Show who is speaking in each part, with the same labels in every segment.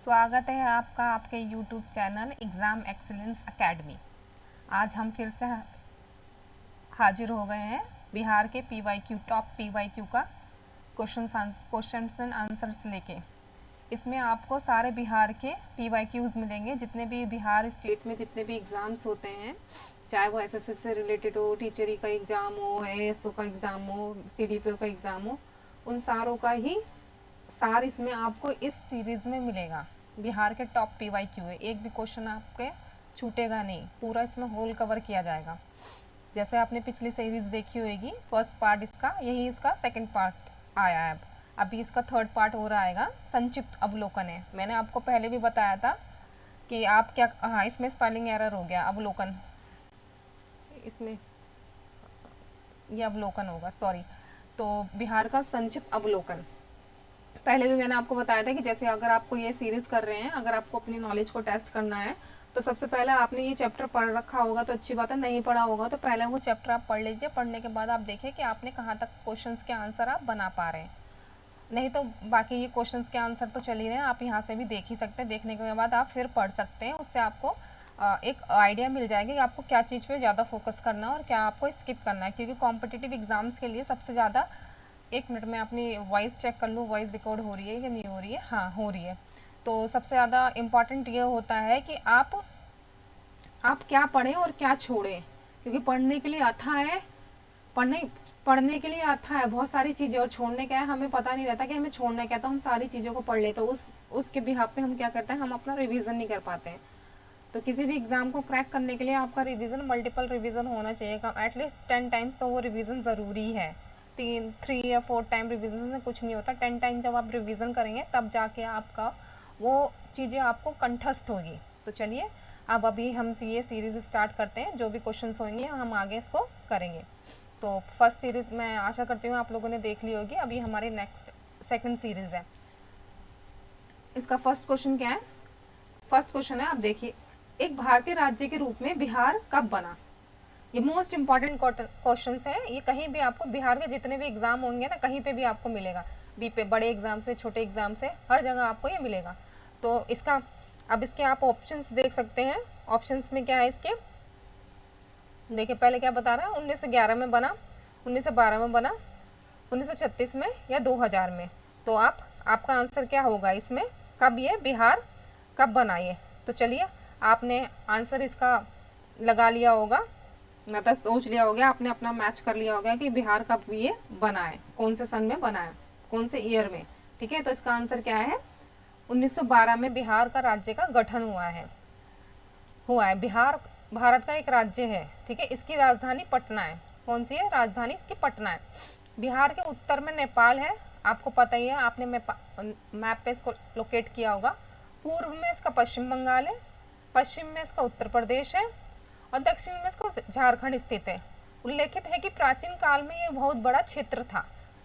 Speaker 1: स्वागत है आपका आपके YouTube channel exam excellence academy. आज हम फिर से हाजिर हो गए हैं बिहार के PYQ टॉप PYQ का क्वेश्चंस एंड आंसर्स लेके। इसमें आपको सारे बिहार के PYQs मिलेंगे, जितने भी बिहार स्टेट में जितने भी एग्ज़ाम्स होते हैं, चाहे वो SSC से रिलेटेड हो, टीचरी का एग्ज़ाम हो, ASO का एग्ज़ाम हो, CDPO का एग्ज़ाम हो, उन सारों का ही सार इसमें आपको इस सीरीज़ में मिलेगा। बिहार के टॉप PYQ है, एक भी क्वेश्चन आपके छूटेगा नहीं, पूरा इसमें होल कवर किया जाएगा। जैसे आपने पिछली सीरीज़ देखी होगी, फर्स्ट पार्ट इसका, यही इसका सेकंड पार्ट आया है। अभी इसका थर्ड पार्ट हो रहा है, संक्षिप्त अवलोकन है। मैंने आपको पहले भी बताया था कि आप क्या, हाँ इसमें स्पेलिंग एरर हो गया, अवलोकन, इसमें ये अवलोकन होगा, सॉरी। तो बिहार का संक्षिप्त अवलोकन पहले भी मैंने आपको बताया था कि जैसे अगर आपको ये सीरीज़ कर रहे हैं, अगर आपको अपनी नॉलेज को टेस्ट करना है तो सबसे पहले आपने ये चैप्टर पढ़ रखा होगा तो अच्छी बात है, नहीं पढ़ा होगा तो पहले वो चैप्टर आप पढ़ लीजिए। पढ़ने के बाद आप देखें कि आपने कहाँ तक क्वेश्चंस के आंसर आप बना पा रहे हैं। नहीं तो बाकी ये क्वेश्चंस के आंसर तो चल ही रहे हैं, आप यहाँ से भी देख ही सकते हैं। देखने के बाद आप फिर पढ़ सकते हैं, उससे आपको एक आइडिया मिल जाएगा कि आपको क्या चीज़ पे ज़्यादा फोकस करना है और क्या आपको स्किप करना है। क्योंकि कॉम्पिटिटिव एग्जाम्स के लिए सबसे ज़्यादा, एक मिनट में अपनी वॉइस चेक कर लूँ, वॉइस रिकॉर्ड हो रही है कि नहीं हो रही है। हाँ हो रही है। तो सबसे ज़्यादा इम्पॉर्टेंट ये होता है कि आप क्या पढ़ें और क्या छोड़ें। क्योंकि पढ़ने के लिए आता है, पढ़ने के लिए आता है बहुत सारी चीज़ें, और छोड़ने क्या है हमें पता नहीं रहता कि हमें छोड़ना क्या। तो हम सारी चीज़ों को पढ़ लेते, तो उसके बिहाफ पे हम क्या करते हैं, हम अपना रिवीजन नहीं कर पाते हैं। तो किसी भी एग्ज़ाम को क्रैक करने के लिए आपका रिवीजन, मल्टीपल रिवीजन होना चाहिए, एटलीस्ट 10 टाइम्स तो वो रिवीजन ज़रूरी है। 3 या 4 टाइम रिवीजन से कुछ नहीं होता। 10 टाइम जब आप रिवीजन करेंगे तब जाके आपका वो चीज़ें आपको कंठस्थ होगी। तो चलिए अब अभी हम ये सीरीज़ स्टार्ट करते हैं। जो भी क्वेश्चंस होंगे हम आगे इसको करेंगे। तो फर्स्ट सीरीज़ मैं आशा करती हूँ आप लोगों ने देख ली होगी। अभी हमारी नेक्स्ट सेकंड सीरीज़ है। इसका फर्स्ट क्वेश्चन क्या है? फर्स्ट क्वेश्चन है, आप देखिए, एक भारतीय राज्य के रूप में बिहार कब बना? ये मोस्ट इंपॉर्टेंट क्वेश्चन है। ये कहीं भी आपको बिहार के जितने भी एग्जाम होंगे ना, कहीं पे भी आपको मिलेगा। बी पे बड़े एग्जाम से, छोटे एग्जाम से, हर जगह आपको ये मिलेगा। तो इसका अब इसके आप ऑप्शंस देख सकते हैं। ऑप्शंस में क्या है इसके, देखिए पहले क्या बता रहा है, 1911 में बना, 1912 में बना, 1936 में या 2000 में। तो आपका आंसर क्या होगा इसमें, कब ये बिहार कब बना ये? तो चलिए आपने आंसर इसका लगा लिया होगा, मतलब सोच लिया होगा, आपने अपना मैच कर लिया होगा कि बिहार कब ये बना है, कौन से सन में बना है, कौन से ईयर में। ठीक है, तो इसका आंसर क्या है, 1912 में बिहार का राज्य का गठन हुआ है। बिहार भारत का एक राज्य है, ठीक है। इसकी राजधानी पटना है। कौन सी है राजधानी इसकी? पटना है। बिहार के उत्तर में नेपाल है, आपको पता ही है, आपने मैप पे इसको लोकेट किया होगा। पूर्व में इसका पश्चिम बंगाल है, पश्चिम में इसका उत्तर प्रदेश है, और दक्षिण में इसको झारखंड स्थित है। उल्लेखित है कि प्राचीन काल में ये बहुत बड़ा क्षेत्र था,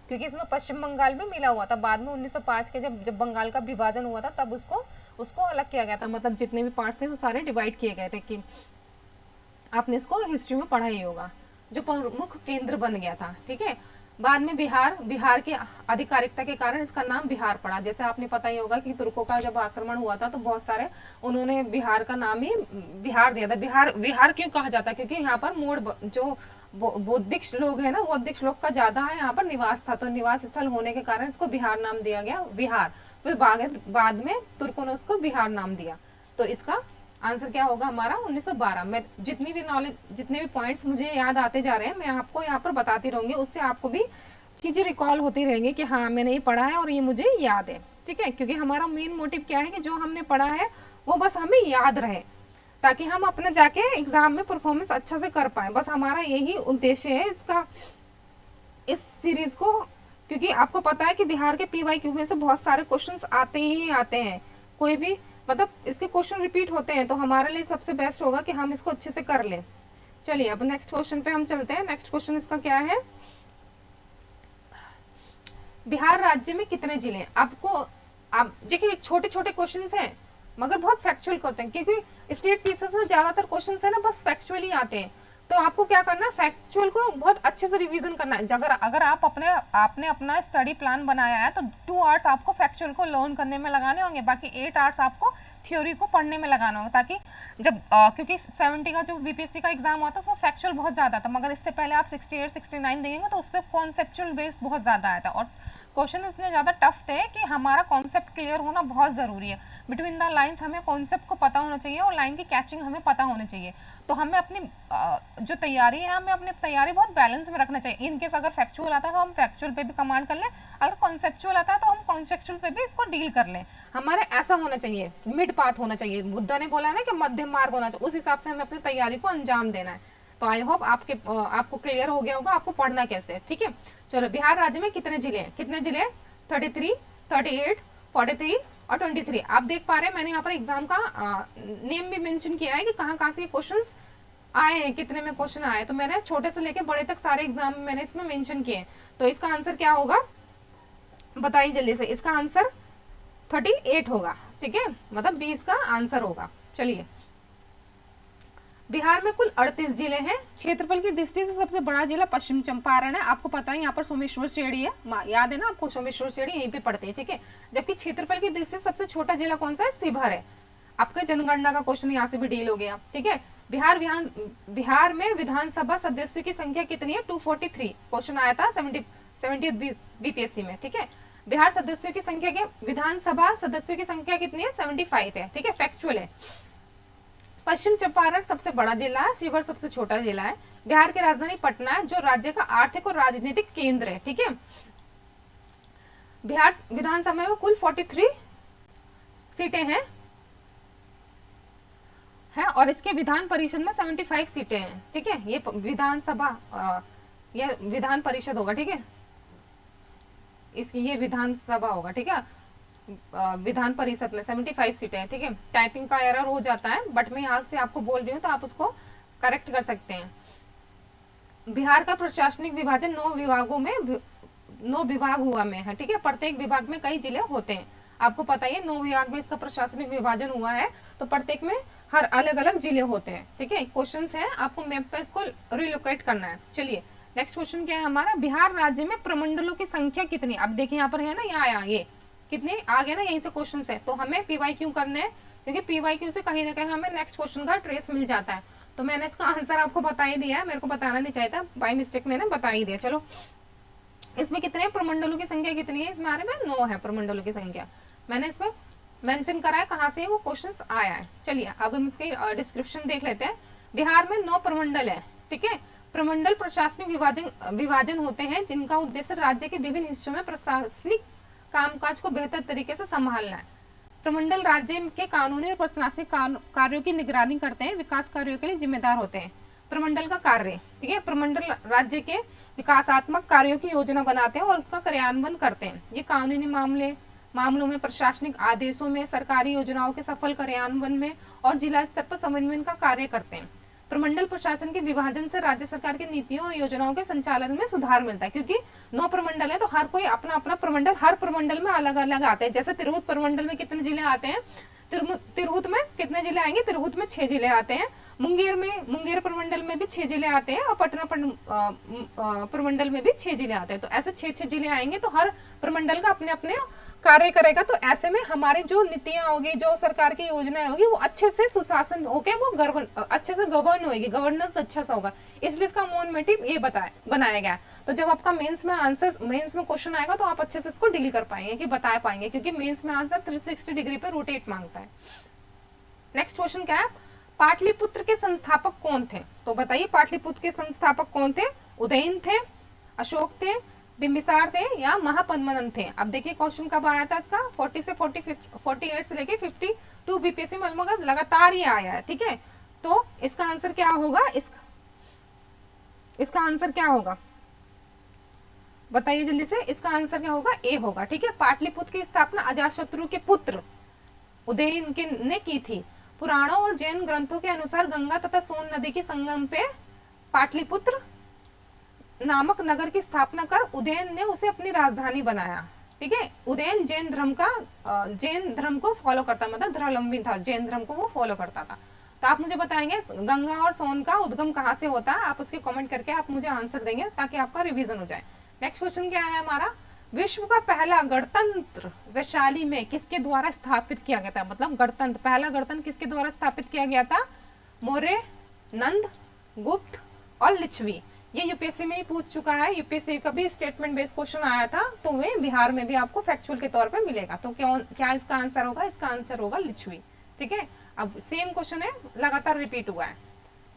Speaker 1: क्योंकि इसमें पश्चिम बंगाल भी मिला हुआ था। बाद में 1905 के जब बंगाल का विभाजन हुआ था तब उसको अलग किया गया था। मतलब जितने भी पार्ट थे वो सारे डिवाइड किए गए थे। कि आपने इसको हिस्ट्री में पढ़ा ही होगा, जो प्रमुख केंद्र बन गया था। ठीक है, बाद में बिहार की आधिकारिकता के कारण इसका नाम बिहार पड़ा। जैसे आपने पता ही होगा कि तुर्कों का जब आक्रमण हुआ था तो बहुत सारे उन्होंने बिहार का नाम ही बिहार दिया था। बिहार क्यों कहा जाता है? क्योंकि यहाँ पर जो बौद्धिक लोग है ना, बौद्धिक लोग का ज्यादा है यहाँ पर निवास था, तो निवास स्थल होने के कारण इसको बिहार नाम दिया गया, बिहार। फिर बाद में तुर्कों ने उसको बिहार नाम दिया। तो इसका आंसर क्या होगा हमारा 1912 में। जितनी भी नॉलेज, जितने भी पॉइंट्स मुझे याद आते जा रहे हैं, मैं आपको यहाँ पर बताती रहूंगी, उससे आपको भी चीजें रिकॉल होती रहेंगी कि हाँ मैंने ये पढ़ा है और ये मुझे याद है। ठीक है, क्योंकि हमारा मेन मोटिव क्या है कि जो हमने पढ़ा है वो बस हमें याद रहे, ताकि हम अपने जाके एग्जाम में परफॉर्मेंस अच्छा से कर पाए। बस हमारा यही उद्देश्य है इस सीरीज को। क्योंकि आपको पता है कि बिहार के PYQ में से बहुत सारे क्वेश्चंस आते ही आते हैं, कोई भी मतलब इसके क्वेश्चन रिपीट होते हैं। तो हमारे लिए सबसे बेस्ट होगा कि हम इसको अच्छे से कर लें। चलिए अब नेक्स्ट क्वेश्चन पे हम चलते हैं। नेक्स्ट क्वेश्चन इसका क्या है, बिहार राज्य में कितने जिले हैं? आप देखिए छोटे छोटे क्वेश्चन हैं मगर बहुत फैक्चुअल करते हैं, क्योंकि स्टेट पीसेस में ज्यादातर क्वेश्चन है ना बस फैक्चुअली आते हैं। तो आपको क्या करना है, फैक्चुअल को बहुत अच्छे से रिवीजन करना है। अगर अगर आपने अपना स्टडी प्लान बनाया है तो 2 आवर्स आपको फैक्चुअल को लर्न करने में लगाने होंगे, बाकी 8 आवर्स आपको थ्योरी को पढ़ने में लगाना होगा, ताकि जब क्योंकि 70 का जो बीपीएससी का एग्जाम होता है उसमें फैक्चुअल बहुत ज़्यादा था, मगर इससे पहले आप 68 69 देंगे तो उस पर कॉन्सेप्चुअल बेस बहुत ज़्यादा आया था, और क्वेश्चन इतने ज़्यादा टफ थे कि हमारा कॉन्सेप्ट क्लियर होना बहुत ज़रूरी है। बिटवीन द लाइंस हमें कॉन्सेप्ट को पता होना चाहिए और लाइन की कैचिंग हमें पता होनी चाहिए। तो हमें अपनी जो तैयारी है, हमें अपनी तैयारी बहुत बैलेंस में रखना चाहिए। इन केस अगर फैक्चुअल आता है तो हम फैक्चुअल पे भी कमांड कर लें, अगर कॉन्सेप्चुअल आता है तो हम कॉन्सेप्चुअल पे भी इसको डील कर लें। हमारे ऐसा होना चाहिए, मिड पाथ होना चाहिए। बुद्धा ने बोला ना कि मध्यम मार्ग होना चाहिए, उस हिसाब से हमें अपनी तैयारी को अंजाम देना है। तो आई होप आपको क्लियर हो गया होगा आपको पढ़ना कैसे है, ठीक है। चलो, बिहार राज्य में कितने जिले हैं? कितने जिले हैं? 33, 38, 43 और 23। आप देख पा रहे हैं मैंने यहाँ पर एग्जाम का नेम भी मेंशन किया है कि कहाँ से क्वेश्चंस आए हैं, कितने में क्वेश्चन आए। तो मैंने छोटे से लेके बड़े तक सारे एग्जाम में मैंने इसमें मेंशन किए। तो इसका आंसर क्या होगा बताइए जल्दी से। इसका आंसर 38 होगा, ठीक है, मतलब 20 का आंसर होगा। चलिए, बिहार में कुल 38 जिले हैं। क्षेत्रफल की दृष्टि से सबसे बड़ा जिला पश्चिम चंपारण है। आपको पता है यहाँ पर सोमेश्वर श्रेणी है, याद है ना आपको, सोमेश्वर श्रेणी यहीं पे पड़ते हैं, ठीक है। जबकि क्षेत्रफल की दृष्टि से सबसे छोटा जिला कौन सा है? शिवहर है। आपके जनगणना का क्वेश्चन यहाँ से भी डील हो गया, ठीक है। बिहार में विधानसभा सदस्यों की संख्या कितनी है? 243। क्वेश्चन आया था 70 बीपीएससी में, ठीक है। बिहार सदस्यों की संख्या के विधानसभा सदस्यों की संख्या कितनी है? 75 है, ठीक है, फैक्चुअल है। पश्चिम चंपारण सबसे बड़ा जिला है, शिवहर सबसे छोटा जिला है। बिहार की राजधानी पटना है, जो राज्य का आर्थिक और राजनीतिक केंद्र है, ठीक है। बिहार विधानसभा में कुल 43 सीटें हैं और इसके विधान परिषद में 75 सीटें हैं, ठीक है। ये विधानसभा ये विधान परिषद होगा, ठीक है, इसकी ये विधानसभा होगा, ठीक है। विधान परिषद में 75 सीटें हैं, ठीक है। टाइपिंग का एरर हो जाता है, बट मैं यहाँ से आपको बोल रही हूँ तो आप उसको करेक्ट कर सकते हैं। बिहार का प्रशासनिक विभाजन 9 विभागों में 9 विभाग हुआ में है, ठीक है। प्रत्येक विभाग में कई जिले होते हैं, आपको पता ही है। 9 विभाग में इसका प्रशासनिक विभाजन हुआ है, तो प्रत्येक में हर अलग अलग जिले होते हैं, ठीक है। क्वेश्चन है, आपको मैप पे इसको रिलोकेट करना है। चलिए, नेक्स्ट क्वेश्चन क्या है हमारा? बिहार राज्य में प्रमंडलों की संख्या कितनी? अब देखिए यहाँ पर है ना, यहाँ आया, ये कितने आ गए ना, यहीं से क्वेश्चन है। तो हमें पीवाईक्यू करने हैं, क्योंकि पीवाईक्यू से कहीं ना कहीं हमें नेक्स्ट क्वेश्चन का ट्रेस मिल जाता है। तो मैंने इसका आंसर आपको बता ही दिया है, मेरे को बताना नहीं चाहिए था, बाय मिस्टेक मैंने बता ही दिया। चलो, इसमें कितने प्रमंडलों की संख्या कितनी है? इसमें आ रहे में 9 है प्रमंडलों की संख्या, मैंने इसमें मेंशन करा है कहाँ से वो क्वेश्चन आया है। चलिए, अब हम इसके डिस्क्रिप्शन देख लेते हैं। बिहार में 9 प्रमंडल है, ठीक है। प्रमंडल प्रशासनिक विभाजन होते हैं, जिनका उद्देश्य राज्य के विभिन्न हिस्सों में प्रशासनिक कामकाज को बेहतर तरीके से संभालना है। प्रमंडल राज्य के कानूनी और प्रशासनिक कार्यों की निगरानी करते हैं, विकास कार्यों के लिए जिम्मेदार होते हैं। प्रमंडल का कार्य, ठीक है, प्रमंडल राज्य के विकासात्मक कार्यों की योजना बनाते हैं और उसका क्रियान्वयन करते हैं। ये कानूनी मामलों में, प्रशासनिक आदेशों में, सरकारी योजनाओं के सफल क्रियान्वयन में और जिला स्तर पर समन्वय का कार्य करते हैं। प्रमंडल प्रशासन के विभाजन से राज्य सरकार की नीतियों और योजनाओं के संचालन में सुधार मिलता है, क्योंकि 9 प्रमंडल है तो हर कोई अपना अपना प्रमंडल, हर प्रमंडल में अलग अलग आते हैं। जैसे तिरहुत प्रमंडल में कितने जिले आते हैं? तिरहुत में कितने जिले आएंगे? तिरहुत में 6 जिले आते हैं। मुंगेर प्रमंडल में भी 6 जिले आते हैं और पटना प्रमंडल में भी 6 जिले आते हैं। तो ऐसे 6 जिले आएंगे, तो हर प्रमंडल का अपने अपने कार्य करेगा। तो ऐसे में हमारी जो नीतियां होगी, जो सरकार की योजनाएं होगी, वो अच्छे से सुशासन होके वो अच्छे से गवर्न होगी, गवर्नेंस अच्छा सा होगा। इसलिए इसका मोमेंटिव ये बनाया गया। तो जब आपका मेंस में क्वेश्चन आएगा तो आप अच्छे से इसको डील कर पाएंगे, कि बता पाएंगे, क्योंकि मेंस में आंसर 360 डिग्री पे रोटेट मांगता है। नेक्स्ट क्वेश्चन क्या है? पाटलिपुत्र के संस्थापक कौन थे? तो बताइए, पाटलिपुत्र के संस्थापक कौन थे? उदयन थे, अशोक थे, बिंबिसार थे या महापद्मनन थे? अब देखिए क्वेश्चन कब आया था इसका, 48 से लेके 52 बीपीएससी में लगातार ये आया है, ठीक है। तो इसका आंसर क्या होगा? इसका आंसर क्या होगा बताइए जल्दी से। इसका आंसर क्या होगा? ए होगा, ठीक है। पाटलिपुत्र की स्थापना अजातशत्रु के पुत्र उदयन ने की थी। पुराणों और जैन ग्रंथों के अनुसार गंगा तथा सोन नदी के संगम पे पाटलिपुत्र नामक नगर की स्थापना कर उदयन ने उसे अपनी राजधानी बनाया, ठीक है। उदयन जैन धर्म को फॉलो करता, मतलब धर्मावलंबी था, जैन धर्म को वो फॉलो करता था। तो आप मुझे बताएंगे गंगा और सोन का उद्गम कहाँ से होता है, आप उसके कमेंट करके आप मुझे आंसर देंगे ताकि आपका रिवीजन हो जाए। नेक्स्ट क्वेश्चन क्या है हमारा, विश्व का पहला गणतंत्र वैशाली में किसके द्वारा स्थापित किया गया था, मतलब गणतंत्र, पहला गणतंत्र किसके द्वारा स्थापित किया गया था, मौर्य, नंद, गुप्त और लिच्छवी। ये यूपीएससी में ही पूछ चुका है, यूपीएससी का भी स्टेटमेंट बेस्ड क्वेश्चन आया था, तो वे बिहार में भी आपको फैक्चुअल के तौर पे मिलेगा। तो क्या इसका आंसर होगा, इसका आंसर होगा लिच्छवी। ठीक है, अब सेम क्वेश्चन है, लगातार रिपीट हुआ है।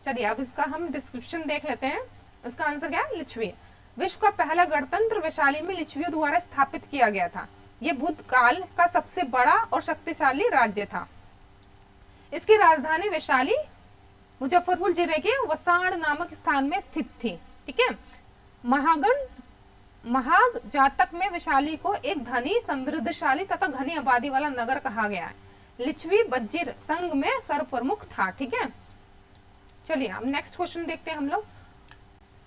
Speaker 1: चलिए अब इसका हम डिस्क्रिप्शन देख लेते हैं। इसका आंसर क्या है, लिच्छवी। विश्व का पहला गणतंत्र वैशाली में लिच्छवियों द्वारा स्थापित किया गया था। यह बुद्ध काल का सबसे बड़ा और शक्तिशाली राज्य था। इसकी राजधानी वैशाली मुजफ्फरपुर जिले के वसाण नामक स्थान में स्थित थी। ठीक है, महाग जातक में वैशाली को एक धनी, समृद्धशाली तथा घनी आबादी वाला नगर कहा गया है। लिच्छवी वज्र संघ में सर्वप्रमुख था। ठीक है, चलिए अब नेक्स्ट क्वेश्चन देखते हैं हम लोग।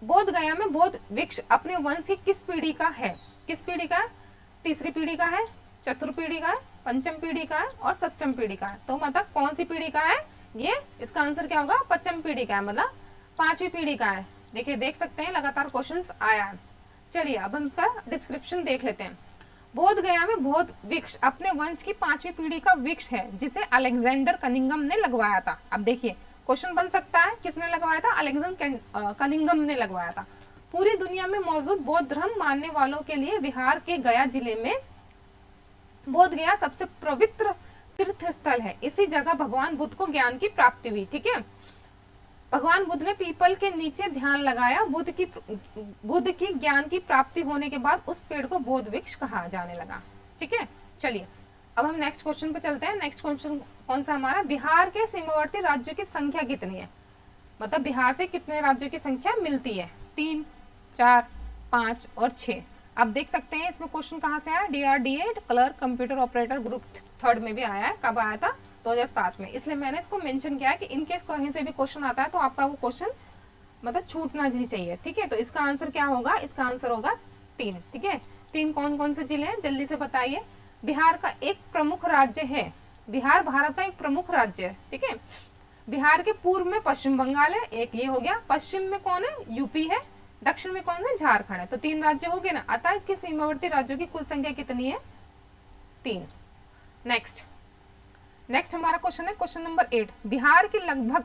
Speaker 1: बोध गया में बोध वृक्ष अपने वंश की किस पीढ़ी का है, किस पीढ़ी का है, तीसरी पीढ़ी का है, चतुर्थ पीढ़ी का है, पंचम पीढ़ी का है और षष्टम पीढ़ी का है। तो मतलब कौन सी पीढ़ी का है ये, इसका आंसर क्या होगा, पंचम पीढ़ी का है, मतलब पांचवी पीढ़ी का है। देखिए देख सकते हैं लगातार क्वेश्चंस आया है। चलिए अब हम इसका डिस्क्रिप्शन देख लेते हैं। बोध गया में बोध वृक्ष अपने वंश की पांचवी पीढ़ी का वृक्ष है जिसे अलेक्जेंडर कनिंगम ने लगवाया था। अब देखिए क्वेश्चन बन सकता है, किसने लगवाया था, अलेक्जेंडर कनिंगम ने लगवाया था। पूरी दुनिया में मौजूद बौद्ध धर्म मानने वालों के लिए बिहार के गया जिले में बोध गया सबसे पवित्र तीर्थ स्थल है। इसी जगह भगवान बुद्ध को ज्ञान की प्राप्ति हुई। ठीक है, भगवान बुद्ध ने पीपल के नीचे ध्यान लगाया। बुद्ध की ज्ञान की प्राप्ति होने के बाद उस पेड़ को बोध वृक्ष कहा जाने लगा। ठीक है, चलिए अब हम नेक्स्ट क्वेश्चन पे चलते हैं। नेक्स्ट क्वेश्चन कौन सा हमारा, बिहार के सीमावर्ती राज्यों की संख्या कितनी है, मतलब बिहार से कितने राज्यों की संख्या मिलती है, 3, 4, 5 और 6। आप देख सकते हैं इसमें क्वेश्चन कहाँ से आया, DRDA clerk computer operator group 3rd में भी आया है। कब आया था, 2007 में, इसलिए मैंने इसको मेंशन किया है कि इनकेस कहीं से भी क्वेश्चन आता है तो आपका वो क्वेश्चन मतलब छूटना नहीं चाहिए। ठीक है, तो इसका आंसर क्या होगा, इसका आंसर होगा 3। ठीक है, 3 कौन कौन से जिले हैं जल्दी से बताइए। बिहार का एक प्रमुख राज्य है, बिहार भारत का एक प्रमुख राज्य है। ठीक है, बिहार के पूर्व में पश्चिम बंगाल है, एक ये हो गया, पश्चिम में कौन है, यूपी है, दक्षिण में कौन है, झारखंड है। तो 3 राज्य हो गए ना, अतः इसके सीमावर्ती राज्यों की कुल संख्या कितनी है, 3। नेक्स्ट हमारा क्वेश्चन है क्वेश्चन नंबर 8। बिहार की लगभग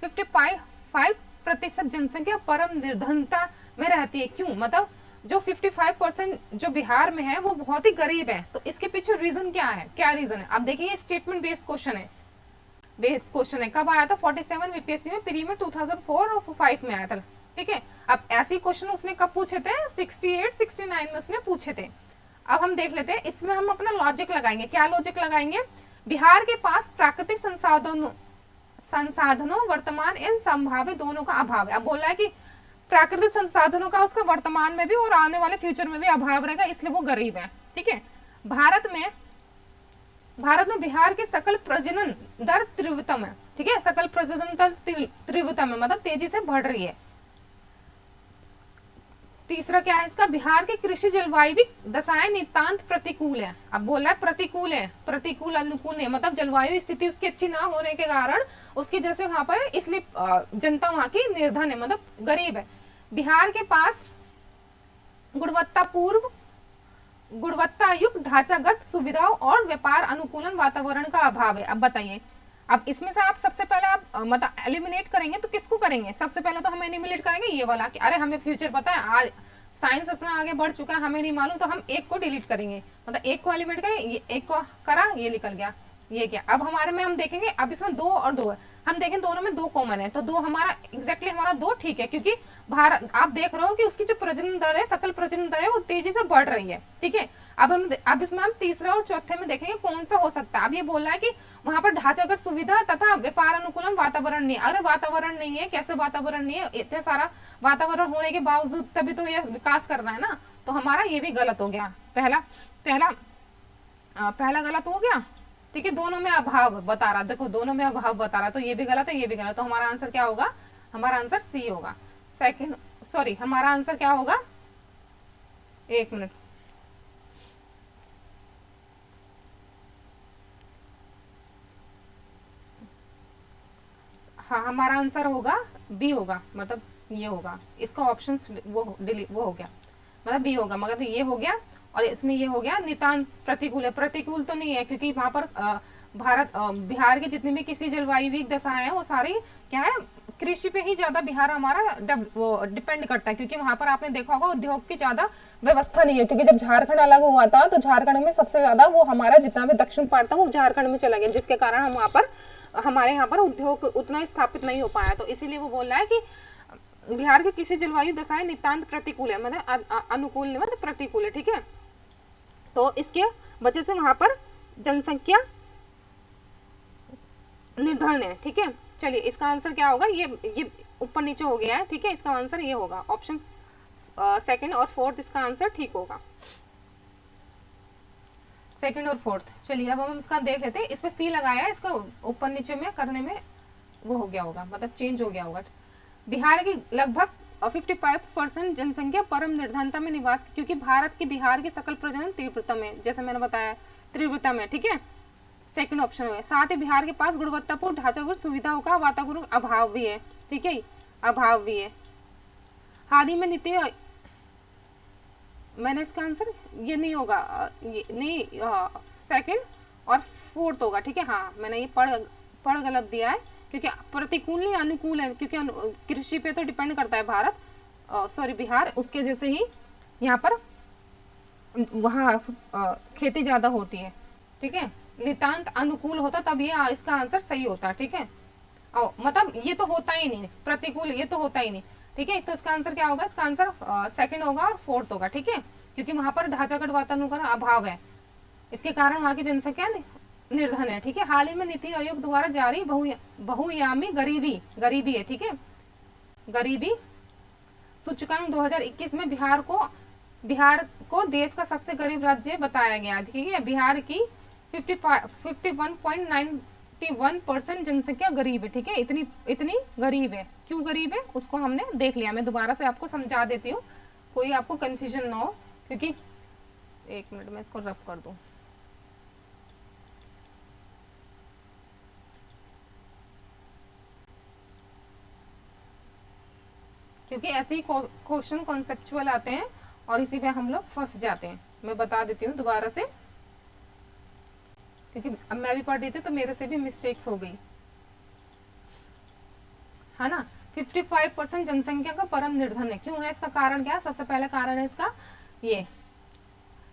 Speaker 1: 55% जनसंख्या परम निर्धनता में रहती है, क्यों, मतलब जो 55% जो बिहार में है वो बहुत ही गरीब है। तो इसके पीछे रीजन क्या है, क्या रीजन है। अब देखिए स्टेटमेंट बेस्ड क्वेश्चन है, कब आया था, 47 बीपीएससी में, प्री में 2004 और 5 में आया था। ठीक है, अब ऐसे क्वेश्चन उसने कब पूछे थे, 68, 69 में उसने पूछे थे। अब हम देख लेते हैं, इसमें हम अपना लॉजिक लगाएंगे। क्या लॉजिक लगाएंगे, बिहार के पास प्राकृतिक संसाधनों वर्तमान एवं संभावित दोनों का अभाव है। अब बोल रहा है कि प्राकृतिक संसाधनों का उसका वर्तमान में भी और आने वाले फ्यूचर में भी अभाव रहेगा, इसलिए वो गरीब है। ठीक है, भारत में बिहार के सकल प्रजनन दर तीव्रतम है। ठीक है, सकल प्रजनन दर तीव्रतम है, मतलब तेजी से बढ़ रही है। तीसरा क्या है इसका, बिहार के कृषि जलवायु दशाएं नितांत प्रतिकूल है। अब बोल रहा है प्रतिकूल है, प्रतिकूल अनुकूल नहीं, मतलब जलवायु स्थिति उसकी अच्छी ना होने के कारण उसकी जैसे वहां पर, इसलिए जनता वहां की निर्धन है, मतलब गरीब है। बिहार के पास गुणवत्तायुक्त ढांचागत सुविधाओं और व्यापार अनुकूलन वातावरण का अभाव है। अब बताइए, अब इसमें से आप सबसे पहले आप मतलब एलिमिनेट करेंगे तो किसको करेंगे, सबसे पहले तो हम एलिमिनेट करेंगे ये वाला कि अरे हमें फ्यूचर पता है, आज साइंस इतना आगे बढ़ चुका है हमें नहीं मालूम, तो हम एक को डिलीट करेंगे, मतलब एक को एलिमिनेट करें, ये एक को करा, ये निकल गया, ये क्या। अब हमारे में हम देखेंगे, अब इसमें 2 और 2 है, हम देखें दोनों में 2 कॉमन है, तो 2 हमारा एग्जैक्टली हमारा 2 ठीक है, क्योंकि भारत आप देख रहे हो कि उसकी जो प्रजनन दर है, सकल प्रजनन दर है, वो तेजी से बढ़ रही है। ठीक है, अब इसमें हम तीसरे और चौथे में देखेंगे कौन सा हो सकता है। अब ये बोल रहा है कि वहां पर ढांचागत सुविधा तथा व्यापार अनुकूलन वातावरण नहीं है। अगर वातावरण नहीं है, कैसे वातावरण नहीं है, इतने सारा वातावरण होने के बावजूद तभी तो ये विकास कर रहा है ना, तो हमारा ये भी गलत हो गया, पहला गलत हो गया। ठीक है, दोनों में अभाव बता रहा, देखो दोनों में अभाव बता रहा, तो ये भी गलत है, ये भी गलत, तो हमारा आंसर क्या होगा, हमारा आंसर सी होगा। हमारा आंसर क्या होगा, 1 मिनट, हाँ, हमारा आंसर होगा बी होगा, मतलब ये होगा, इसका ऑप्शन वो हो गया, मतलब बी होगा, मगर ये हो गया और इसमें ये हो गया नितांत प्रतिकूल है। प्रतिकूल तो नहीं है क्योंकि वहां पर बिहार के जितने भी किसी जलवायु दशाएं हैं वो सारी क्या है, कृषि पे ही ज्यादा बिहार हमारा वो डिपेंड करता है, क्योंकि वहां पर आपने देखा होगा उद्योग की ज्यादा व्यवस्था नहीं है, क्योंकि जब झारखंड अलग हुआ था तो झारखंड में सबसे ज्यादा वो हमारा जितना भी दक्षिण पार्ट था वो झारखंड में चला गया, जिसके कारण हम वहां पर हमारे यहाँ पर उद्योग उतना स्थापित नहीं हो पाया। तो इसीलिए वो बोल रहा है कि बिहार की कृषि जलवायु दशाएं नितांत प्रतिकूल है, मतलब अनुकूल नहीं, मतलब प्रतिकूल है, ठीक है। तो इसके वजह से वहां पर जनसंख्या निर्धन है, ठीक है। चलिए इसका आंसर क्या होगा, ये ऊपर नीचे हो गया है, ठीक है। इसका आंसर ये होगा, ऑप्शन सेकंड और फोर्थ इसका आंसर ठीक होगा, सेकंड और फोर्थ। चलिए अब हम इसका देख लेते हैं, इसमें सी लगाया है, इसका ऊपर नीचे में करने में वो हो गया होगा, मतलब चेंज हो गया होगा। बिहार की लगभग 55% जनसंख्या परम निर्धनता में निवास, क्योंकि बिहार की सकल प्रजनन तीव्रता में, जैसे मैंने बताया तीव्रता में, ठीक है, सेकंड ऑप्शन हो गया। साथ ही बिहार के पास गुणवत्तापूर्ण ढांचागत सुविधाओं का वातावरण अभाव भी है, ठीक है, अभाव भी है। हाल ही में नीति, मैंने इसका आंसर ये नहीं होगा, ये नहीं, सेकंड और फोर्थ होगा, ठीक है। हाँ, मैंने ये पढ़ गलत दिया है, क्योंकि प्रतिकूल नहीं अनुकूल है, क्योंकि कृषि पे तो डिपेंड करता है भारत, सॉरी बिहार, उसके जैसे ही यहाँ पर वहाँ खेती ज्यादा होती है, ठीक है। नितांत अनुकूल होता तब ये इसका आंसर सही होता, ठीक है। मतलब ये तो होता ही नहीं, प्रतिकूल ये तो होता ही नहीं, ठीक है। तो इसका आंसर क्या होगा, इसका आंसर सेकंड होगा और फोर्थ होगा, ठीक है, क्योंकि वहां पर ढांचागत वातावरण का अभाव है, इसके कारण वहां की जनसंख्या निर्धन है, ठीक है। हाल ही में नीति आयोग द्वारा जारी बहुआयामी गरीबी है, ठीक है, गरीबी सूचकांक 2021 में बिहार को देश का सबसे गरीब राज्य बताया गया, ठीक है। बिहार की 51.91% जनसंख्या गरीब है, ठीक है, इतनी गरीब है। क्यों गरीब है उसको हमने देख लिया, मैं दोबारा से आपको समझा देती हूँ, कोई आपको कंफ्यूजन ना हो, क्योंकि एक मिनट में इसको रब कर दूं। क्योंकि ऐसे ही क्वेश्चन कॉन्सेप्चुअल आते हैं और इसी पे हम लोग फंस जाते हैं। मैं बता देती हूँ दोबारा से, क्योंकि अब मैं भी पढ़ रही थी तो मेरे से भी मिस्टेक्स हो गई, है ना। 55% जनसंख्या का परम निर्धन है, क्यों है, इसका कारण क्या है, सबसे पहला कारण है इसका ये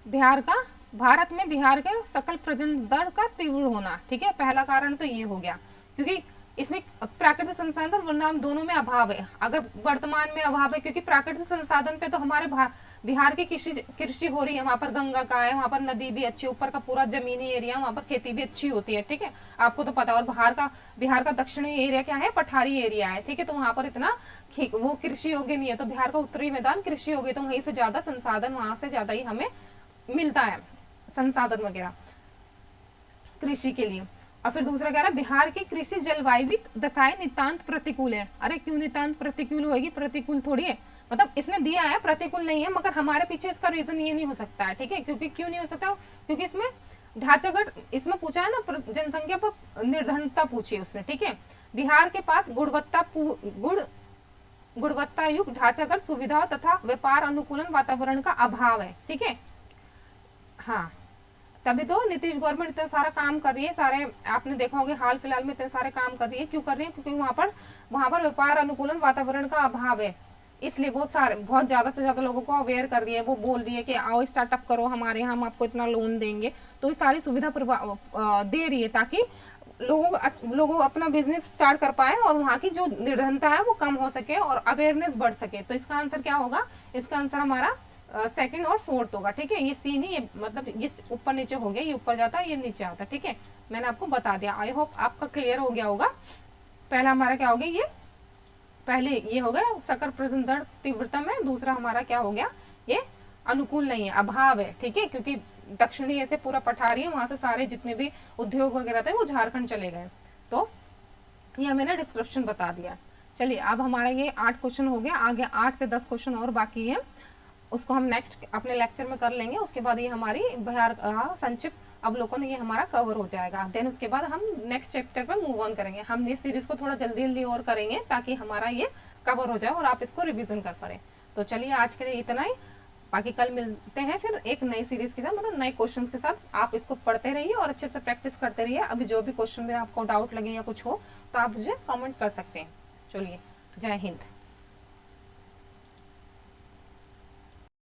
Speaker 1: भारत में बिहार के सकल प्रजनन दर का तीव्र होना, ठीक है, पहला कारण तो ये हो गया, क्योंकि इसमें प्राकृतिक संसाधन और वरदान दोनों में अभाव है। अगर वर्तमान में अभाव है, क्योंकि प्राकृतिक संसाधन पे तो हमारे बिहार की कृषि हो रही है, वहां पर गंगा का है, वहां पर नदी भी अच्छी, ऊपर का पूरा जमीनी एरिया, वहां पर खेती भी अच्छी होती है, ठीक है, आपको तो पता। और बिहार का दक्षिणी एरिया क्या है, पठारी एरिया है, ठीक है, तो वहां पर इतना वो कृषि योग्य नहीं है। तो बिहार का उत्तरी मैदान कृषि योग्य, तो वहीं से ज्यादा संसाधन, वहां से ज्यादा ही हमें मिलता है संसाधन वगैरह कृषि के लिए। और फिर दूसरा कह रहा है बिहार की कृषि जलवायु दशाएं नितांत प्रतिकूल है। अरे क्यों नितांत प्रतिकूल होगी, प्रतिकूल थोड़ी है, मतलब इसने दिया है प्रतिकूल नहीं है, मगर हमारे पीछे इसका रीजन ये नहीं हो सकता है, ठीक है। क्योंकि क्यों नहीं हो सकता, क्योंकि इसमें ढांचागत, इसमें पूछा है ना जनसंख्या पर निर्धनता पूछी उसने, ठीक है। बिहार के पास गुणवत्ता युक्त ढांचागत सुविधाओं तथा व्यापार अनुकूलन वातावरण का अभाव है, ठीक है। हाँ, तभी तो नीतीश गवर्नमेंट इतना सारा काम कर रही है, सारे आपने देखा होगा हाल फिलहाल में इतने सारे काम कर रही है। क्यों कर रही है, क्योंकि वहां पर व्यापार अनुकूलन वातावरण का अभाव है, इसलिए बहुत ज्यादा से ज्यादा लोगों को अवेयर कर रही है। वो बोल रही है कि आओ स्टार्टअप करो हमारे यहाँ, हम आपको इतना लोन देंगे, तो इस सारी सुविधा दे रही है ताकि लोगों अपना बिजनेस स्टार्ट कर पाए और वहाँ की जो निर्धनता है वो कम हो सके और अवेयरनेस बढ़ सके। तो इसका आंसर क्या होगा, इसका आंसर हमारा सेकंड और फोर्थ होगा, ठीक है। ये सी नहीं, ये मतलब ये ऊपर नीचे हो गया, ये ऊपर जाता है, ये नीचे आता है, ठीक है। मैंने आपको बता दिया, आई होप आपका क्लियर हो गया होगा। पहला हमारा क्या हो गया, ये पहले ये हो गया सकल प्रजनन दर तीव्रता में, दूसरा हमारा क्या हो गया, ये अनुकूल नहीं है, अभाव है, ठीक है, क्योंकि दक्षिणी ऐसे पूरा पठारी है, वहां से सारे जितने भी उद्योग वगैरह थे वो झारखंड चले गए। तो ये मैंने डिस्क्रिप्शन बता दिया। चलिए अब हमारा ये 8 क्वेश्चन हो गया, आगे 8 से 10 क्वेश्चन और बाकी है, उसको हम नेक्स्ट अपने लेक्चर में कर लेंगे। उसके बाद ये हमारी बिहार संक्षिप्त अब लोगों ने ये हमारा कवर हो जाएगा। देन उसके बाद हम नेक्स्ट चैप्टर पे मूव ऑन करेंगे। हम इस सीरीज को थोड़ा जल्दी जल्दी और करेंगे ताकि हमारा ये कवर हो जाए और आप इसको रिवीजन कर पाए। तो चलिए आज के लिए इतना ही, बाकी कल मिलते हैं फिर एक नई सीरीज के साथ, मतलब नए क्वेश्चंस के साथ। आप इसको पढ़ते रहिए और अच्छे से प्रैक्टिस करते रहिए। अभी जो भी क्वेश्चन में आपको डाउट लगे या कुछ हो तो आप मुझे कमेंट कर सकते हैं। चलिए, जय हिंद।